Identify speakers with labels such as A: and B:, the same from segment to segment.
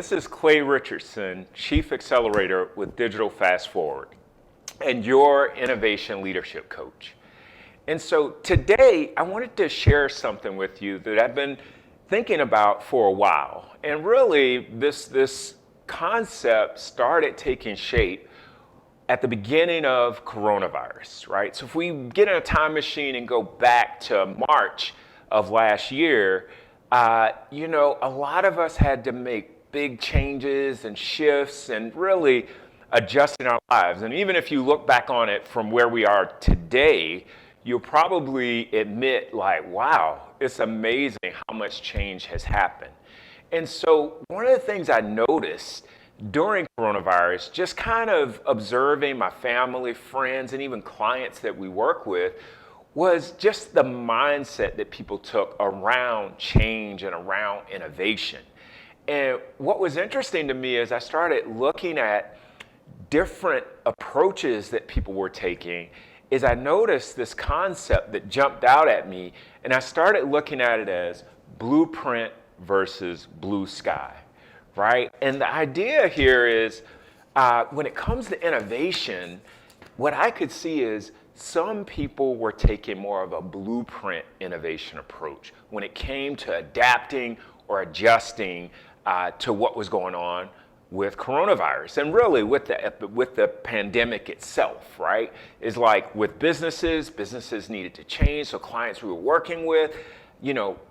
A: this is Clay Richardson, Chief Accelerator with Digital FastForward, and your Innovation Leadership Coach. And so today, I wanted to share something with you that I've been thinking about for a while. And really, this concept started taking shape at the beginning of coronavirus, right? So if we get in a time machine and go back to March of last year, a lot of us had to make big changes and shifts and really adjusting our lives. And even if you look back on it from where we are today, you'll probably admit like, wow, it's amazing how much change has happened. And so one of the things I noticed during coronavirus, just kind of observing my family, friends, and even clients that we work with, was just the mindset that people took around change and around innovation. And what was interesting to me is I started looking at different approaches that people were taking, is I noticed this concept that jumped out at me, and I started looking at it as blueprint versus blue sky. Right? And the idea here is when it comes to innovation, what I could see is some people were taking more of a blueprint innovation approach when it came to adapting or adjusting to what was going on with coronavirus and really with the pandemic itself, right? Is like with businesses needed to change. So clients we were working with,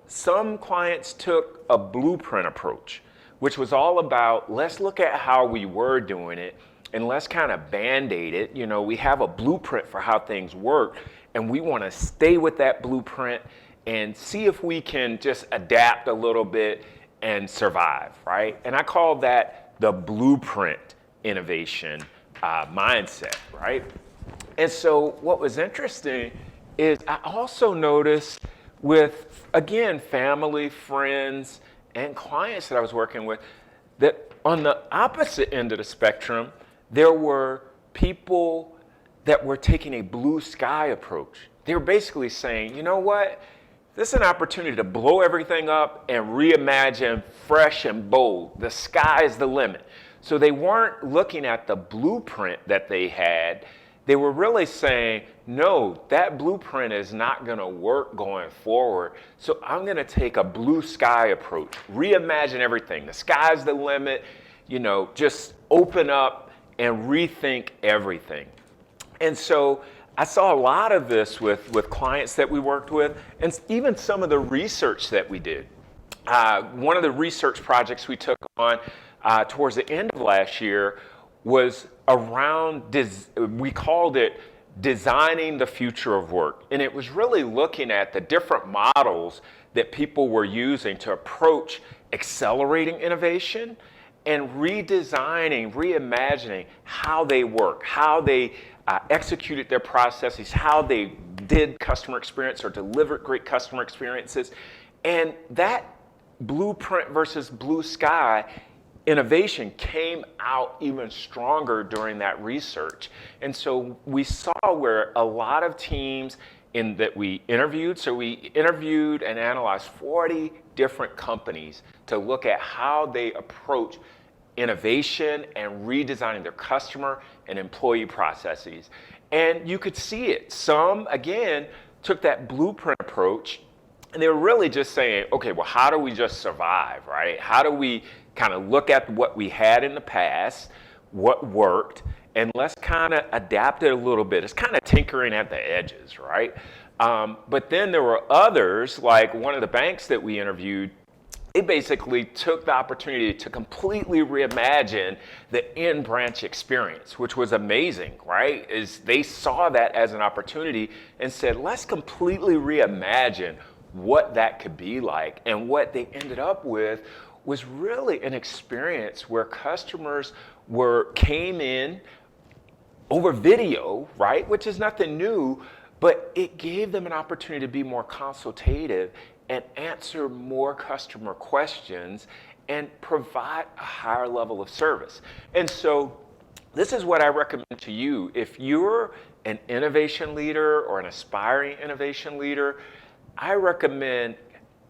A: some clients took a blueprint approach, which was all about, let's look at how we were doing it and let's kind of band-aid it. We have a blueprint for how things work and we want to stay with that blueprint and see if we can just adapt a little bit and survive, right? And I call that the blueprint innovation mindset, right? And so what was interesting is I also noticed with, again, family, friends, and clients that I was working with, that on the opposite end of the spectrum, there were people that were taking a blue sky approach. They were basically saying, you know what? This is an opportunity to blow everything up and reimagine fresh and bold. The sky is the limit. So they weren't looking at the blueprint that they had. They were really saying, no, that blueprint is not going to work going forward. So I'm going to take a blue sky approach, reimagine everything. The sky's the limit, just open up and rethink everything. And so I saw a lot of this with clients that we worked with and even some of the research that we did. One of the research projects we took on towards the end of last year was around, we called it designing the future of work. And it was really looking at the different models that people were using to approach accelerating innovation and redesigning, reimagining how they work, how they executed their processes, how they did customer experience or delivered great customer experiences. And that blueprint versus blue sky innovation came out even stronger during that research. And so we saw where a lot of teams that we interviewed, so we interviewed and analyzed 40 different companies to look at how they approach innovation and redesigning their customer and employee processes. And you could see it. Some, again, took that blueprint approach and they were really just saying, okay, well, how do we just survive, right? How do we kind of look at what we had in the past, what worked, and let's kind of adapt it a little bit. It's kind of tinkering at the edges, right? But then there were others, like one of the banks that we interviewed, they basically took the opportunity to completely reimagine the in-branch experience, which was amazing, right? Is they saw that as an opportunity and said, let's completely reimagine what that could be like. And what they ended up with was really an experience where customers came in over video, right? Which is nothing new, but it gave them an opportunity to be more consultative and answer more customer questions and provide a higher level of service. And so this is what I recommend to you. If you're an innovation leader or an aspiring innovation leader, I recommend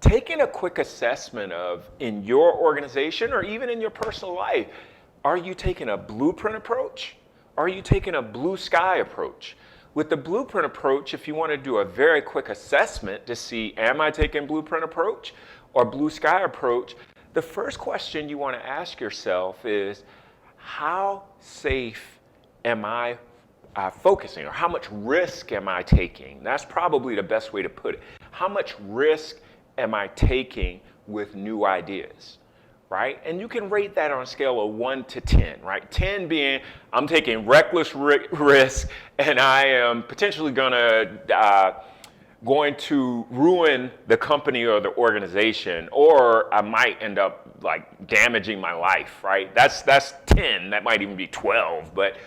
A: taking a quick assessment of, in your organization or even in your personal life, are you taking a blueprint approach? Or are you taking a blue sky approach? With the blueprint approach, if you want to do a very quick assessment to see, am I taking blueprint approach or blue sky approach? The first question you want to ask yourself is, how safe am I focusing, or how much risk am I taking? That's probably the best way to put it. How much risk am I taking with new ideas, right? And you can rate that on a scale of 1 to 10, right? 10 being I'm taking reckless risk and I am potentially going to ruin the company or the organization, or I might end up like damaging my life, right? That's 10. That might even be 12, but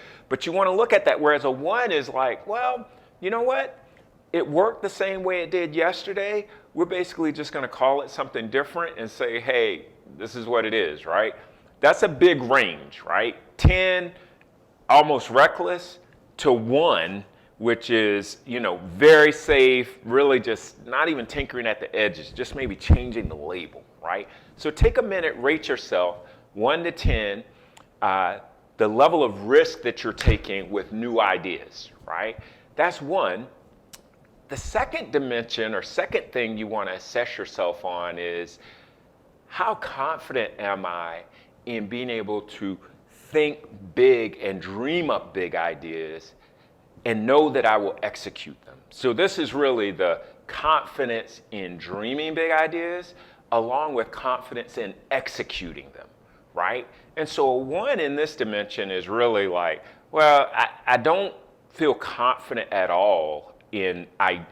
A: you want to look at that. Whereas a 1 is like, well, you know what? It worked the same way it did yesterday. We're basically just going to call it something different and say, hey, this is what it is, right? That's a big range, right? 10, almost reckless, to 1, which is, very safe, really just not even tinkering at the edges, just maybe changing the label, right? So take a minute, rate yourself, 1 to 10, the level of risk that you're taking with new ideas, right? That's 1. The second dimension or second thing you want to assess yourself on is, how confident am I in being able to think big and dream up big ideas and know that I will execute them? So this is really the confidence in dreaming big ideas along with confidence in executing them, right? And so a 1 in this dimension is really like, well, I don't feel confident at all in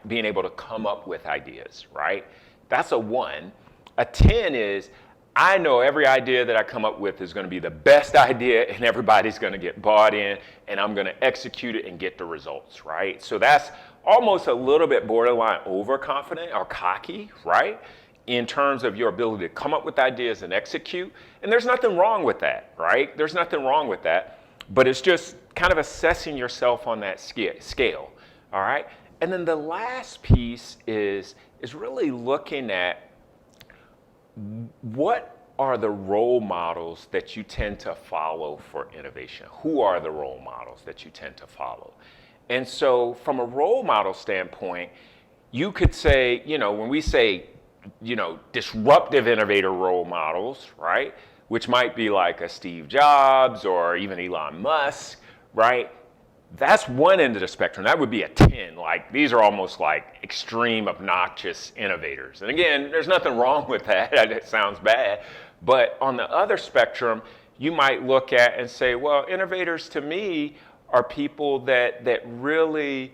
A: being able to come up with ideas, right? That's a 1. A 10 is, I know every idea that I come up with is going to be the best idea and everybody's going to get bought in and I'm going to execute it and get the results, right? So that's almost a little bit borderline overconfident or cocky, right? In terms of your ability to come up with ideas and execute. And there's nothing wrong with that, right? There's nothing wrong with that, but it's just kind of assessing yourself on that scale, all right? And then the last piece is really looking at, what are the role models that you tend to follow for innovation? Who are the role models that you tend to follow? And so from a role model standpoint, you could say, when we say, disruptive innovator role models, right? Which might be like a Steve Jobs or even Elon Musk, right? That's one end of the spectrum. That would be a 10. Like, these are almost like extreme, obnoxious innovators. And again, there's nothing wrong with that. It sounds bad. But on the other spectrum, you might look at and say, well, innovators to me are people that really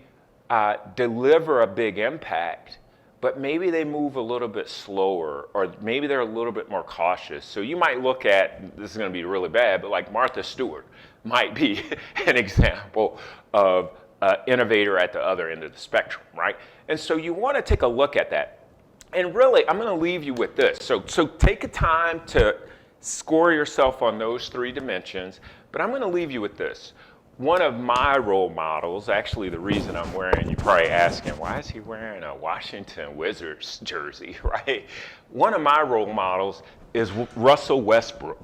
A: deliver a big impact, but maybe they move a little bit slower, or maybe they're a little bit more cautious. So you might look at, this is going to be really bad, but like Martha Stewart might be an example of an innovator at the other end of the spectrum, right? And so you want to take a look at that. And really, I'm going to leave you with this. So take a time to score yourself on those 3 dimensions, but I'm going to leave you with this. One of my role models, actually the reason I'm wearing, you're probably asking, why is he wearing a Washington Wizards jersey, right? One of my role models is Russell Westbrook.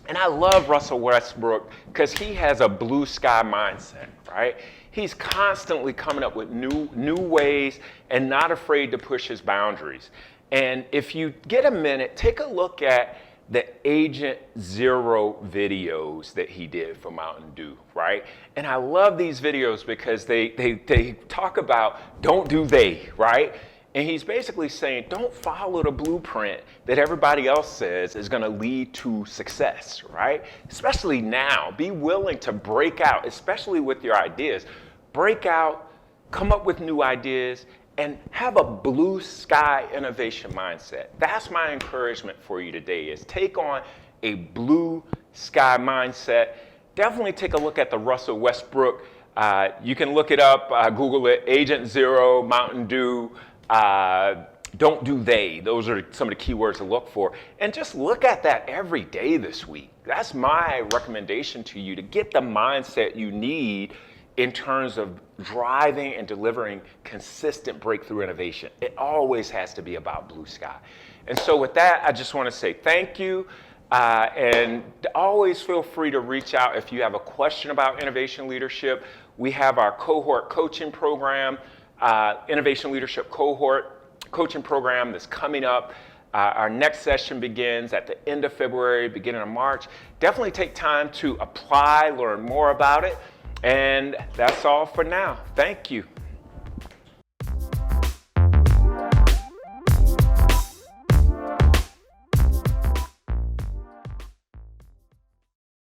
A: And I love Russell Westbrook because he has a blue sky mindset, right? He's constantly coming up with new ways and not afraid to push his boundaries. And if you get a minute, take a look at the Agent Zero videos that he did for Mountain Dew, right? And I love these videos because they talk about don't do they, right? And he's basically saying, don't follow the blueprint that everybody else says is going to lead to success, right? Especially now. Be willing to break out, especially with your ideas. Break out, come up with new ideas, and have a blue sky innovation mindset. That's my encouragement for you today, is take on a blue sky mindset. Definitely take a look at the Russell Westbrook. You can look it up, Google it, Agent Zero, Mountain Dew. Don't do they. Those are some of the keywords to look for. And just look at that every day this week. That's my recommendation to you, to get the mindset you need in terms of driving and delivering consistent breakthrough innovation. It always has to be about blue sky. And so with that, I just want to say thank you. And always feel free to reach out if you have a question about innovation leadership. We have our cohort coaching program, innovation leadership cohort coaching program that's coming up. Our next session begins at the end of February, beginning of March. Definitely take time to apply, learn more about it. And that's all for now. Thank you.